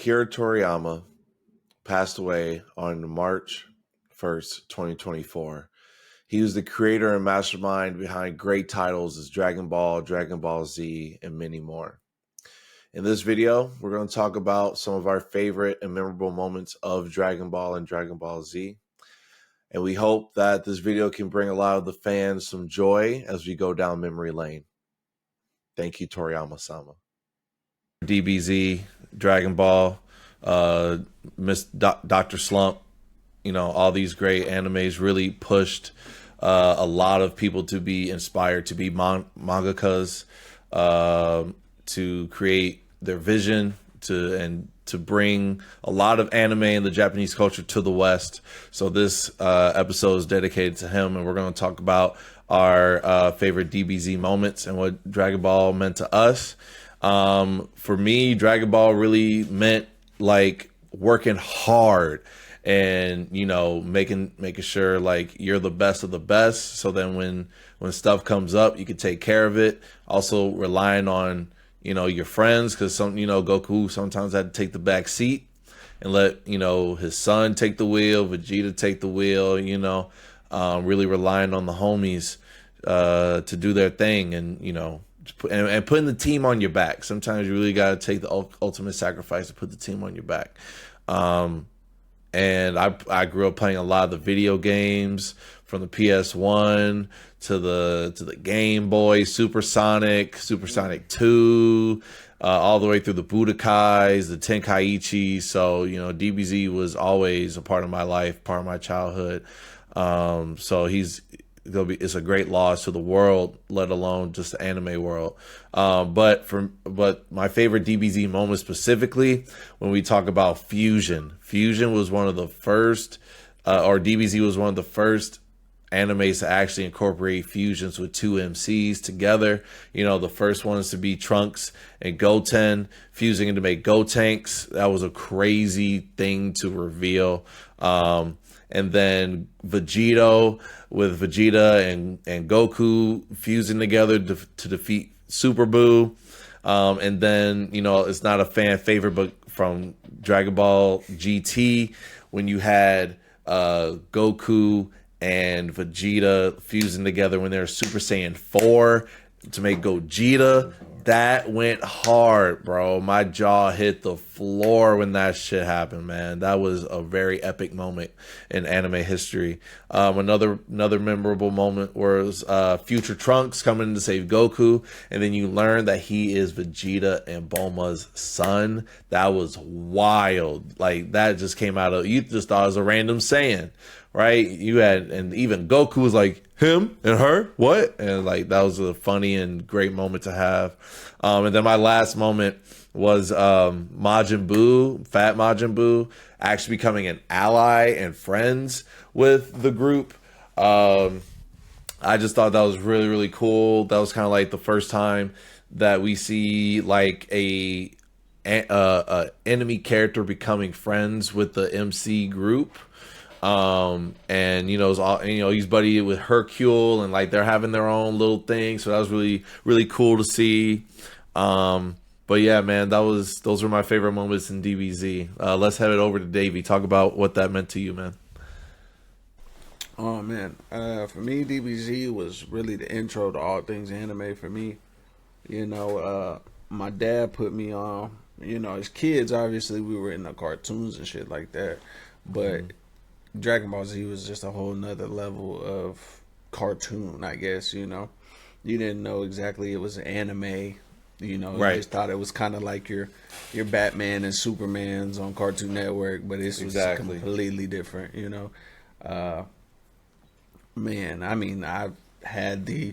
Akira Toriyama passed away on March 1st, 2024. He was the creator and mastermind behind great titles as Dragon Ball, Dragon Ball Z, and many more. In this video, we're going to talk about some of our favorite and memorable moments of Dragon Ball and Dragon Ball Z. And we hope that this video can bring a lot of the fans some joy as we go down memory lane. Thank you, Toriyama-sama. DBZ, Dragon Ball, Dr. Slump, all these great animes really pushed a lot of people to be inspired to be mangakas, to create their vision, to bring a lot of anime and the Japanese culture to the West. So this episode is dedicated to him, and we're going to talk about our favorite DBZ moments and what Dragon Ball meant to us. For me, Dragon Ball really meant like working hard and, making sure like you're the best of the best. So then when stuff comes up, you can take care of it. Also relying on, your friends, because Goku sometimes had to take the back seat and let, his son take the wheel, Vegeta take the wheel, really relying on the homies to do their thing and, and putting the team on your back. Sometimes you really got to take the ultimate sacrifice to put the team on your back. And I grew up playing a lot of the video games, from the PS1 to the Game Boy, Supersonic 2, all the way through the Budokais, the Tenkaichi. So, DBZ was always a part of my life, part of my childhood. So it's a great loss to the world, let alone just the anime world. But my favorite DBZ moment specifically, when we talk about Fusion was one of the first, or DBZ was one of the first animes to actually incorporate fusions with two MCs together. The first one is to be Trunks and Goten fusing to make Gotenks. That was a crazy thing to reveal. And then Vegito with Vegeta and Goku fusing together to defeat Super Buu. And then, it's not a fan favorite, but from Dragon Ball GT, when you had Goku and Vegeta fusing together when they were Super Saiyan 4 to make Gogeta. That went hard, bro. My jaw hit the floor when that shit happened, man. That was a very epic moment in anime history. Another memorable moment was Future Trunks coming in to save Goku, and then you learn that he is Vegeta and Bulma's son. That was wild. Like, that just came out of, you just thought it was a random Saiyan, right? And even Goku was like, him and her, what? And like, that was a funny and great moment to have. And then my last moment was Majin Buu, Fat Majin Buu, actually becoming an ally and friends with the group. I just thought that was really, really cool. That was kind of like the first time that we see like a enemy character becoming friends with the MC group. And it's all, he's buddy with Hercule, and like they're having their own little thing. So that was really, really cool to see. But yeah, man, those were my favorite moments in DBZ. Let's head it over to Davey. Talk about what that meant to you, man. Oh man, for me, DBZ was really the intro to all things anime for me. My dad put me on, as kids, obviously we were in the cartoons and shit like that, but Dragon Ball Z was just a whole nother level of cartoon, I guess. You didn't know exactly it was an anime. Right. You just thought it was kind of like your Batman and Supermans on Cartoon Network, but it's exactly completely different. Man, I mean, I've had the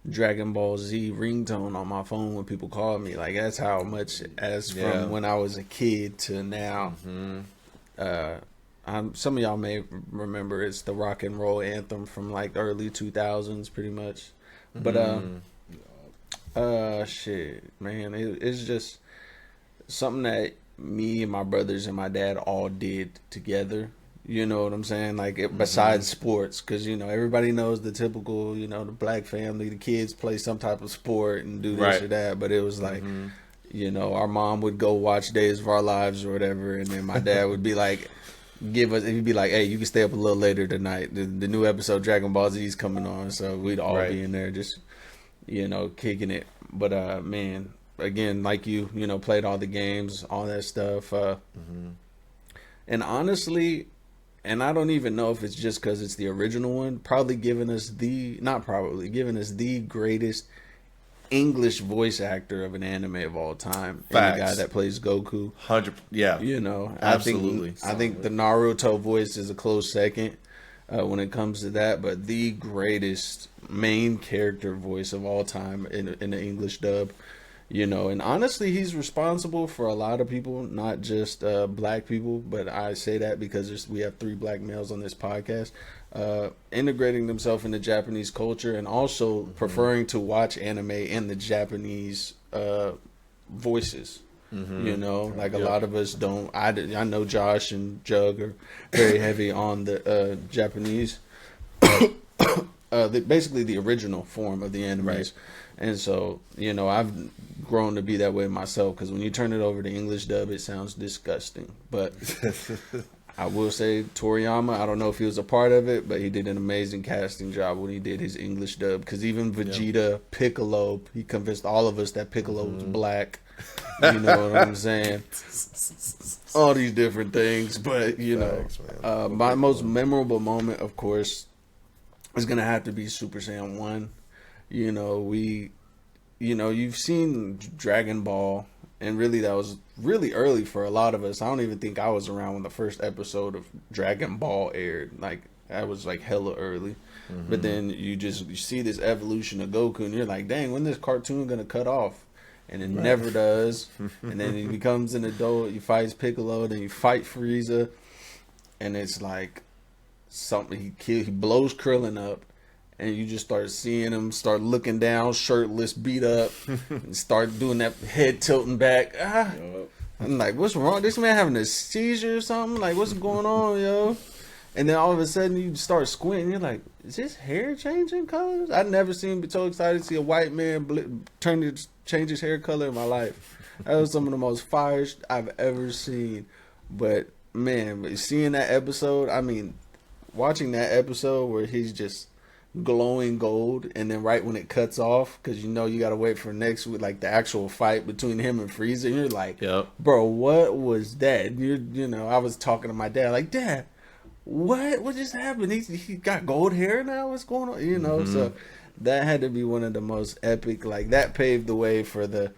Dragon Ball Z ringtone on my phone when people call me. Like, that's how much, from when I was a kid to now. Some of y'all may remember it's the rock and roll anthem from like the early 2000s, pretty much. But shit, man, it's just something that me and my brothers and my dad all did together. You know what I'm saying? Like, besides sports, because, everybody knows the typical, the black family, the kids play some type of sport and do this or that. But it was like, You know, our mom would go watch Days of Our Lives or whatever, and then my dad would be like, he'd be like, hey, you can stay up a little later tonight. The new episode Dragon Ball Z is coming on, so we'd all Right. be in there just, you know, kicking it. But man, again, like you know, played all the games, all that stuff. And honestly, and I don't even know if it's just because it's the original one, probably giving us giving us the greatest English voice actor of an anime of all time. And the guy Facts. that plays Goku. 100. Yeah. You know, Absolutely. I think the Naruto voice is a close second when it comes to that, but the greatest main character voice of all time in the English dub. You know, and honestly, he's responsible for a lot of people, not just black people. But I say that because we have 3 black males on this podcast, integrating themselves into Japanese culture and also preferring to watch anime in the Japanese voices. You know, like a lot of us don't. I know Josh and Jug are very heavy on the Japanese, basically the original form of the animes. Right. And so, you know, I've grown to be that way myself because when you turn it over to English dub, it sounds disgusting. But I will say Toriyama, I don't know if he was a part of it, but he did an amazing casting job when he did his English dub. Because even Vegeta, Piccolo, he convinced all of us that Piccolo was black. You know what I'm saying? All these different things. But, you Facts, know, my most memorable moment, of course, is going to have to be Super Saiyan 1. You know, you've seen Dragon Ball, and really that was really early for a lot of us. I don't even think I was around when the first episode of Dragon Ball aired. Like, that was like hella early. But then you see this evolution of Goku, and you're like, dang, when this cartoon gonna cut off? And it never does. And then he becomes an adult, he fights Piccolo, then you fight Frieza, and it's like something, he blows Krillin up. And you just start seeing him start looking down, shirtless, beat up, and start doing that head tilting back. I'm like, what's wrong? This man having a seizure or something? Like, what's going on, yo? And then all of a sudden you start squinting. You're like, is his hair changing colors? I've never seen be so excited to see a white man change his hair color in my life. That was some of the most fire I've ever seen. But man, seeing that episode, I mean, watching that episode where he's just glowing gold, and then right when it cuts off, because you know you gotta wait for next week, like the actual fight between him and Frieza, and you're like, Yep. bro, what was that? You know, I was talking to my dad, like, Dad, what just happened? He got gold hair now. What's going on? You know, so that had to be one of the most epic. Like that paved the way for the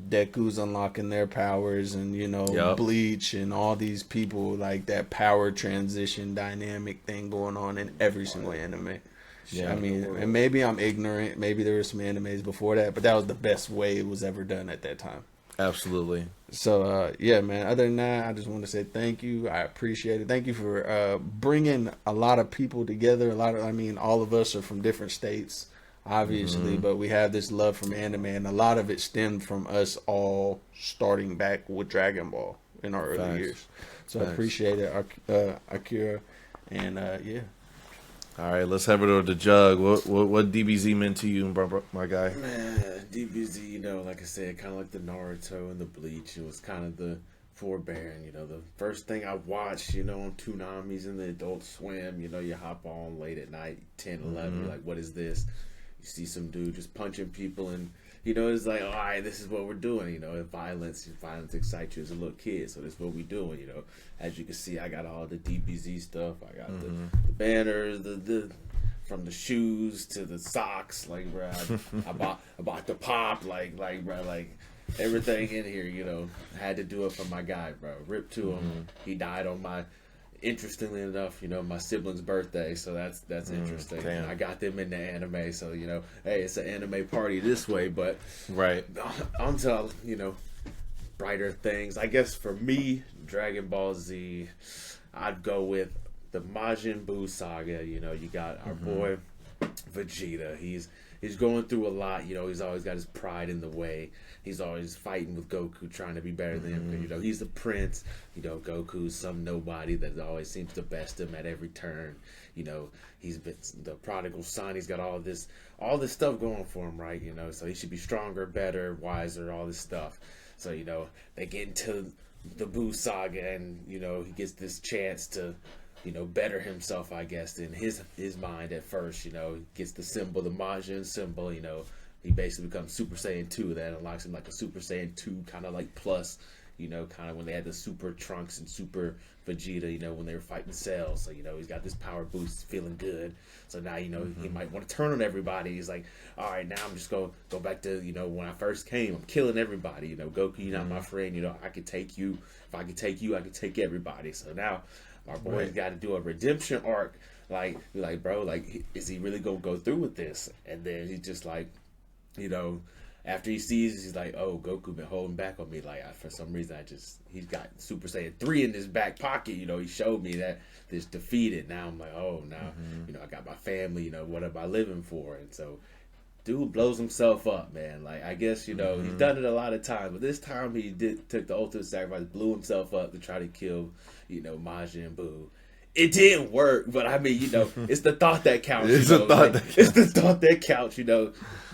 Deku's unlocking their powers, and you know, Yep. Bleach and all these people, like that power transition dynamic thing going on in every single anime. Yeah. I mean, and maybe I'm ignorant. Maybe there were some animes before that, but that was the best way it was ever done at that time. Absolutely. So, yeah, man, other than that, I just want to say thank you. I appreciate it. Thank you for bringing a lot of people together. All of us are from different states, obviously, but we have this love from anime, and a lot of it stemmed from us all starting back with Dragon Ball in our early Facts. years. So Facts. I appreciate it, Akira. And, yeah. All right, let's have it over to Jug. What DBZ meant to you, my guy? Man, DBZ, you know, like I said, kind of like the Naruto and the Bleach. It was kind of the forbearing, you know, the first thing I watched, you know, on Toonami's and the Adult Swim, you know, you hop on late at night, 10, 11, you're like, what is this? You see some dude just punching people, and, you know, it's like, all right, this is what we're doing, you know, violence excites you as a little kid, so this is what we're doing, you know. As you can see, I got all the DBZ stuff, I got the banners, the from the shoes to the socks, like, bro, I bought the pop, like, bro, like, everything in here, you know, had to do it for my guy, bro. Rip to him. He died on my, interestingly enough, you know, my sibling's birthday, so that's interesting. damn. I got them into anime, so, you know, hey, it's an anime party this way, but Right. onto, you know, brighter things. I guess for me, Dragon Ball Z, I'd go with the Majin Buu saga. You know, you got our boy Vegeta. He's going through a lot. You know, he's always got his pride in the way. He's always fighting with Goku, trying to be better than him. You know, he's the prince. You know, Goku's some nobody that always seems to best him at every turn. You know, he's been the prodigal son. He's got all this stuff going for him, right? You know, so he should be stronger, better, wiser, all this stuff. So they get into the Buu saga, and he gets this chance to better himself, I guess, in his mind at first. He gets the symbol, the Majin symbol. He basically becomes Super Saiyan 2. That unlocks him like a Super Saiyan 2 kind of like plus. Kind of when they had the Super Trunks and Super Vegeta, when they were fighting Cell. So, he's got this power boost, feeling good. So now, he might want to turn on everybody. He's like, all right, now I'm just going to go back to, when I first came, I'm killing everybody. Goku, you're not my friend. I could take you. If I could take you, I could take everybody. So now my boy's got to do a redemption arc. Like, bro, like, is he really going to go through with this? And then he's just like, after he sees this, he's like, oh, Goku been holding back on me. Like, for some reason, he's got Super Saiyan 3 in his back pocket. He showed me that this defeated. Now I'm like, oh, now, I got my family. What am I living for? And so, dude blows himself up, man. Like, I guess, he's done it a lot of times. But this time, he took the ultimate sacrifice, blew himself up to try to kill, Majin Buu. It didn't work, but I mean, it's the thought that counts. It's the thought that counts.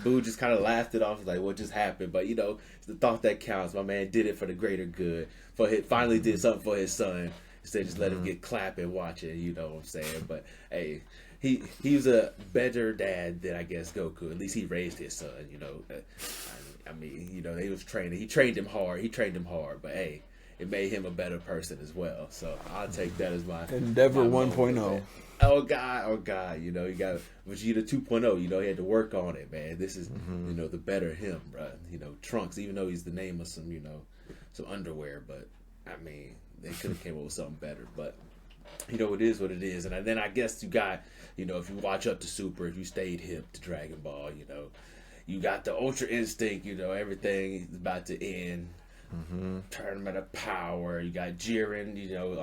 Boo just kind of laughed it off, like, what just happened? But it's the thought that counts. My man did it for the greater good. Finally did something for his son instead of just let him get clapped and watch it. You know what I'm saying? But hey, he was a better dad than, I guess, Goku. At least he raised his son. I mean, he was training. He trained him hard. But hey, it made him a better person as well. So I'll take that as my Endeavor 1.0. Oh God! You got Vegeta 2.0. He had to work on it, man. This is the better him, bro. Trunks, even though he's the name of some some underwear, but I mean they could have came up with something better. But it is what it is. And then I guess you got if you watch up to Super, if you stayed hip to Dragon Ball, you got the Ultra Instinct. Everything is about to end. Tournament of Power. You got Jiren,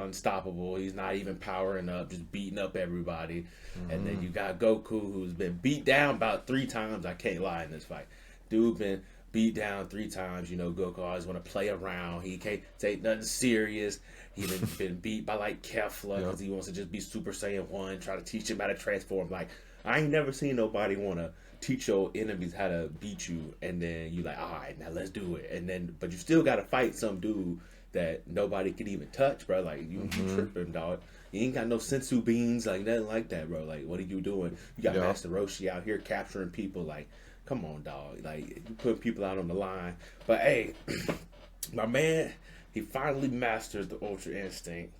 unstoppable. He's not even powering up, just beating up everybody. And then you got Goku, who's been beat down about 3 times. I can't lie in this fight. Dude been beat down 3 times. Goku always want to play around. He can't take nothing serious. He been beat by like Kefla because he wants to just be Super Saiyan 1, try to teach him how to transform. Like, I ain't never seen nobody want to teach your enemies how to beat you, and then you like, all right, now let's do it. And then, but you still got to fight some dude that nobody can even touch, bro. Like, you tripping, dog. You ain't got no sensu beans, like nothing like that, bro. Like, what are you doing? You got Master Roshi out here capturing people. Like, come on, dog. Like, you put people out on the line. But hey, my man, he finally mastered the Ultra Instinct,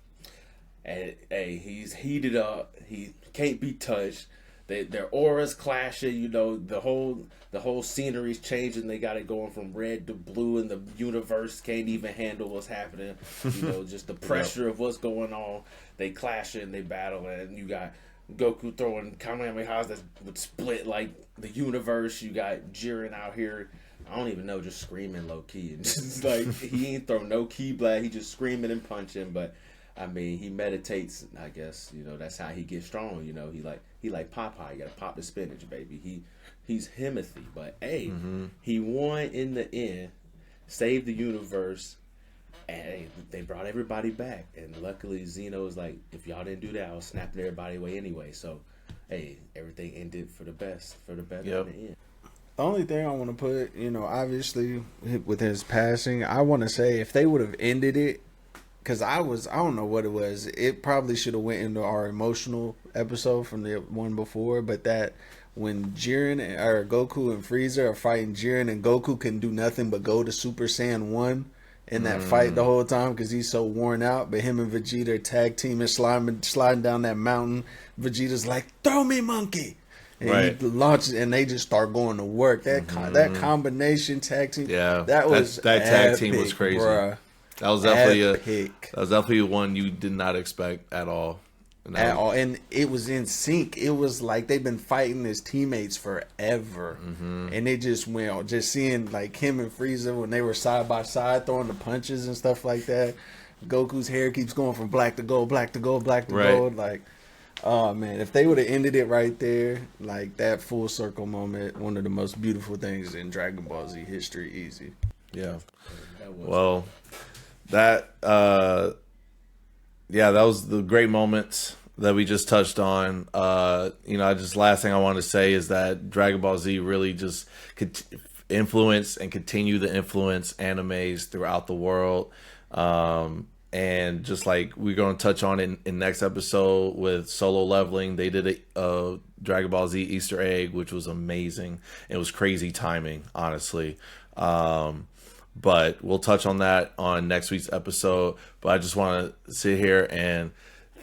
and hey, he's heated up. He can't be touched. Their auras clashing, the whole scenery's changing. They got it going from red to blue, and the universe can't even handle what's happening. Just the pressure of what's going on. They clash and they battle, and you got Goku throwing Kamehamehas that would split like the universe. You got Jiren out here, I don't even know, just screaming low key, and just like he ain't throw no ki blast. He just screaming and punching, but. I mean, he meditates, I guess, that's how he gets strong, he like Popeye, you gotta pop the spinach, baby. He's Himothy, but hey, he won in the end, saved the universe, and they brought everybody back, and luckily Zeno was like, if y'all didn't do that, I was snapping everybody away anyway, so, hey, everything ended for the best, for the better in the end. The only thing I want to put, obviously, with his passing, I want to say if they would have ended it, because I don't know what it was. It probably should have went into our emotional episode from the one before, but that when Jiren or Goku and Frieza are fighting Jiren and Goku can do nothing but go to Super Saiyan 1 in that fight the whole time because he's so worn out, but him and Vegeta tag team and sliding down that mountain. Vegeta's like, throw me, monkey! And he launches, and they just start going to work. That combination tag team, that tag team was crazy. Bruh. That was definitely one you did not expect at all. And it was in sync. It was like they've been fighting as teammates forever, and it just went. Just seeing like him and Frieza when they were side by side throwing the punches and stuff like that. Goku's hair keeps going from black to gold, black to gold, black to gold. Like, oh man, if they would have ended it right there, like that full circle moment, one of the most beautiful things in Dragon Ball Z history, easy. Yeah. Well. That was the great moments that we just touched on. Last thing I want to say is that Dragon Ball Z really just influence and continue to influence animes throughout the world. And just like we're going to touch on in next episode with Solo Leveling, they did a Dragon Ball Z Easter egg, which was amazing. It was crazy timing, honestly. But we'll touch on that on next week's episode. But I just want to sit here and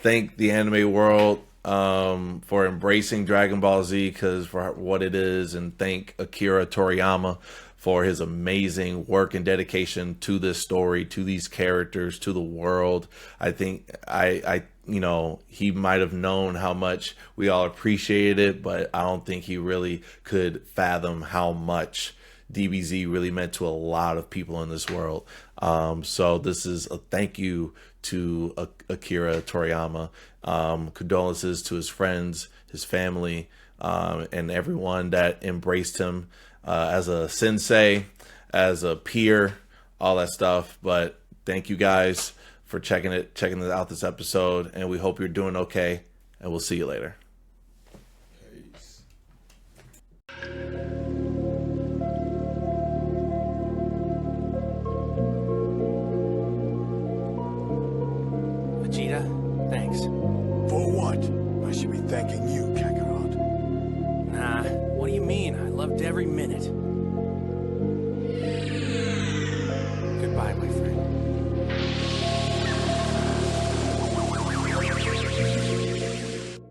thank the anime world for embracing Dragon Ball Z because for what it is, and thank Akira Toriyama for his amazing work and dedication to this story, to these characters, to the world. I think I you know, he might have known how much we all appreciated it, but I don't think he really could fathom how much DBZ really meant to a lot of people in this world. So this is a thank you to Akira Toriyama. Condolences to his friends, his family, and everyone that embraced him as a sensei, as a peer, all that stuff. But thank you guys for checking out this episode, and we hope you're doing okay, and we'll see you later. Peace. Vegeta, thanks. For what? I should be thanking you, Kakarot. Nah, what do you mean? I loved every minute.